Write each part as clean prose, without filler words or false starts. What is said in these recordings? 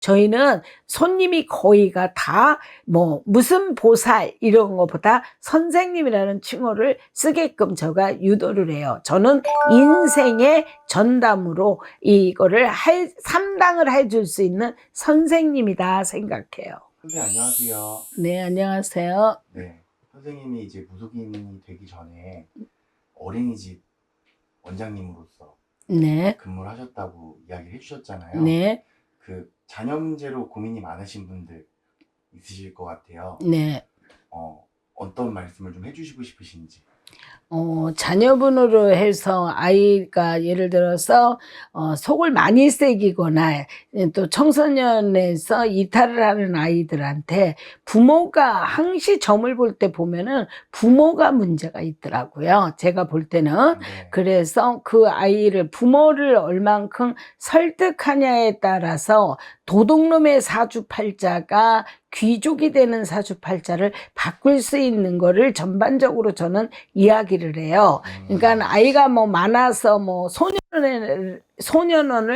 저희는 손님이 거의가 다 뭐 무슨 보살 이런 것보다 선생님이라는 칭호를 쓰게끔 제가 유도를 해요. 저는 인생의 전담으로 이거를 감당을 해줄 수 있는 선생님이다 생각해요. 선생님 안녕하세요. 네, 안녕하세요. 네, 선생님이 이제 무속인이 되기 전에 어린이집 원장님으로서 네, 근무를 하셨다고 이야기를 해주셨잖아요. 네, 그 자녀 문제로 고민이 많으신 분들 있으실 것 같아요. 네. 어떤 말씀을 좀 해주시고 싶으신지. 자녀분으로 해서 아이가 예를 들어서 속을 많이 새기거나 또 청소년에서 이탈을 하는 아이들한테 부모가 항시 점을 볼 때 보면은 부모가 문제가 있더라고요. 제가 볼 때는. 네. 그래서 그 아이를 부모를 얼만큼 설득하냐에 따라서 도둑놈의 사주팔자가 귀족이 되는 사주팔자를 바꿀 수 있는 거를 전반적으로 저는 이야기를 해요. 그러니까 아이가 뭐 많아서 뭐 소년원을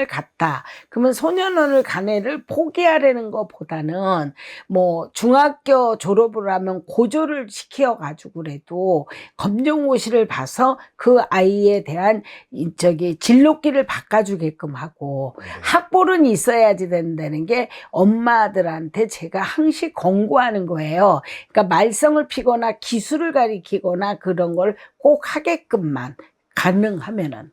갔다. 그러면 소년원을 간 애를 포기하려는 것보다는 뭐 중학교 졸업을 하면 고졸을 시켜가지고 그래도 검정고시를 봐서 그 아이에 대한 진로길을 바꿔주게끔 하고 학벌은 있어야지 된다는 게 엄마들한테 제가 항시 권고하는 거예요. 그러니까 말썽을 피거나 기술을 가리키거나 그런 걸 꼭 하게끔만 가능하면은.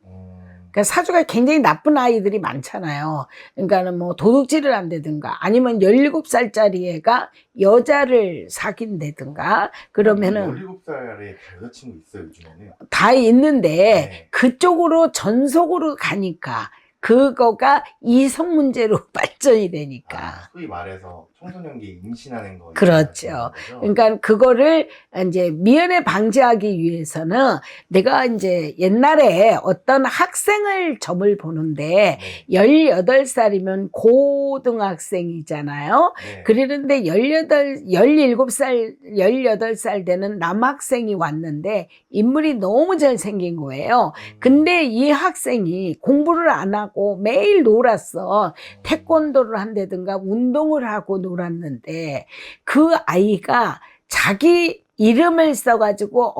그러니까 사주가 굉장히 나쁜 아이들이 많잖아요. 그러니까는 뭐 도둑질을 한다든가 아니면 17살짜리 애가 여자를 사귄다든가 그러면은 17살에 여자친구 있어요 요즘에는? 다 있는데 네. 그쪽으로 전속으로 가니까 그거가 이성 문제로 발전이 되니까. 소위 말해서 청소년기 임신하는 거. 그렇죠. 그러니까 그거를 이제 미연에 방지하기 위해서는 내가 이제 옛날에 어떤 학생을 점을 보는데 네. 18살이면 고등학생이잖아요. 네. 그러는데 17살, 18살 되는 남학생이 왔는데 인물이 너무 잘생긴 거예요. 근데 이 학생이 공부를 안 하고 매일 놀았어. 태권도를 한다든가 운동을 하고 놀았는데 그 아이가 자기 이름을 써가지고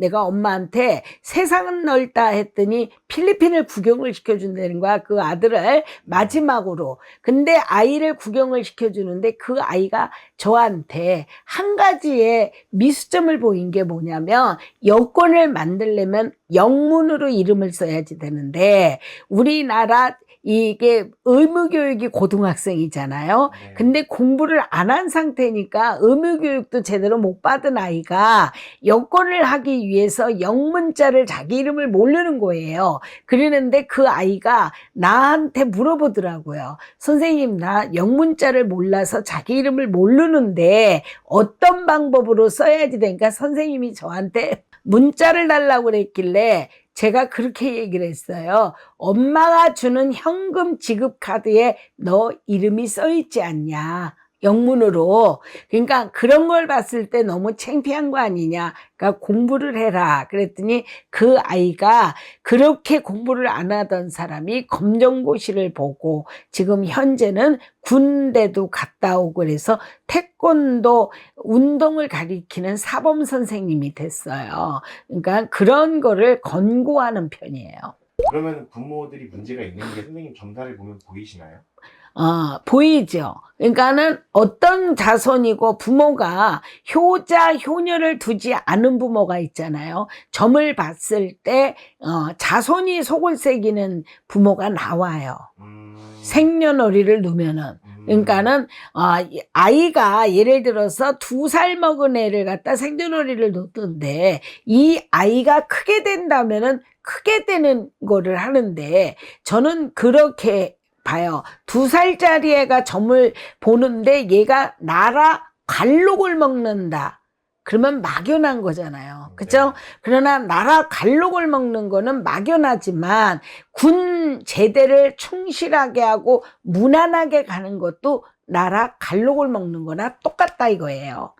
내가 엄마한테 세상은 넓다 했더니 필리핀을 구경을 시켜준다는 거야. 그 아들을 마지막으로. 근데 아이를 구경을 시켜주는데 그 아이가 저한테 한 가지의 미수점을 보인 게 뭐냐면 여권을 만들려면 영문으로 이름을 써야지 되는데 우리나라 이게 의무교육이 고등학생이잖아요. 네. 근데 공부를 안 한 상태니까 의무교육도 제대로 못 받은 아이가 여권을 하기 위해서 영문자를 자기 이름을 모르는 거예요. 그러는데 그 아이가 나한테 물어보더라고요. 선생님, 나 영문자를 몰라서 자기 이름을 모르는데 어떤 방법으로 써야지 되니까 선생님이 저한테 문자를 달라고 그랬길래 제가 그렇게 얘기를 했어요. 엄마가 주는 현금 지급 카드에 너 이름이 써 있지 않냐. 영문으로. 그러니까 그런 걸 봤을 때 너무 창피한 거 아니냐. 그러니까 공부를 해라. 그랬더니 그 아이가 그렇게 공부를 안 하던 사람이 검정고시를 보고 지금 현재는 군대도 갔다 오고 그래서 태권도 운동을 가리키는 사범 선생님이 됐어요. 그러니까 그런 거를 권고하는 편이에요. 그러면 부모들이 문제가 있는 게 선생님 점사를 보면 보이시나요? 보이죠. 그러니까는 어떤 자손이고 부모가 효자, 효녀를 두지 않은 부모가 있잖아요. 점을 봤을 때 자손이 속을 새기는 부모가 나와요. 생년월일을 놓으면은. 그러니까는 아이가 예를 들어서 2살 먹은 애를 갖다 생년월일을 놓던데 이 아이가 크게 된다면은 크게 되는 거를 하는데 저는 그렇게 봐요. 2살짜리 애가 점을 보는데 얘가 나라 갈록을 먹는다. 그러면 막연한 거잖아요. 그죠? 네. 그러나 나라 갈록을 먹는 거는 막연하지만 군 제대를 충실하게 하고 무난하게 가는 것도 나라 갈록을 먹는 거나 똑같다 이거예요.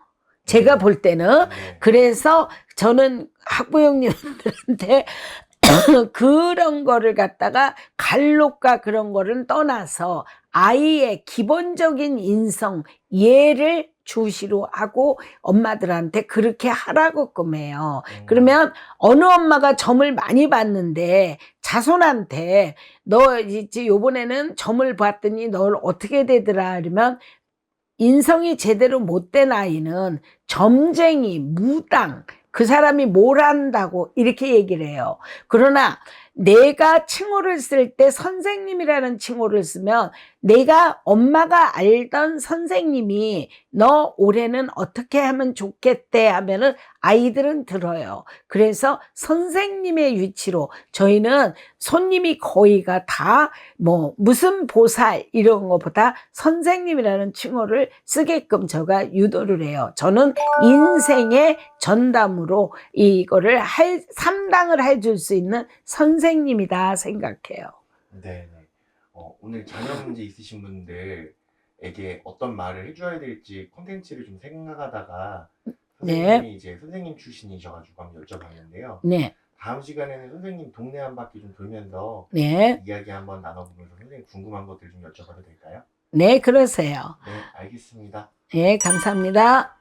제가 볼 때는. 그래서 저는 학부형님들한테 그런 거를 갖다가 갈록과 그런 거를 떠나서 아이의 기본적인 인성, 예를 주시로 하고 엄마들한테 그렇게 하라고 해요. 그러면 어느 엄마가 점을 많이 봤는데 자손한테 너 이제 요번에는 점을 봤더니 널 어떻게 되더라 이러면 인성이 제대로 못된 아이는 점쟁이, 무당, 그 사람이 뭘 한다고 이렇게 얘기를 해요. 그러나 내가 칭호를 쓸 때 선생님이라는 칭호를 쓰면 내가 엄마가 알던 선생님이 너 올해는 어떻게 하면 좋겠대 하면은 아이들은 들어요. 그래서 선생님의 위치로 저희는 손님이 거의가 다 뭐 무슨 보살 이런 것보다 선생님이라는 칭호를 쓰게끔 제가 유도를 해요. 저는 인생의 전담으로 이거를 삼당을 해줄 수 있는 선생님이다 생각해요. 네. 오늘 자녀 문제 있으신 분들에게 어떤 말을 해줘야 될지 콘텐츠를 좀 생각하다가 선생님이 이제 선생님 출신이셔가지고 한번 여쭤봤는데요. 네. 다음 시간에는 선생님 동네 한 바퀴 좀 돌면서 네. 이야기 한번 나눠보면서 선생님 궁금한 것들 좀 여쭤봐도 될까요? 네, 그러세요. 네, 알겠습니다. 네, 감사합니다.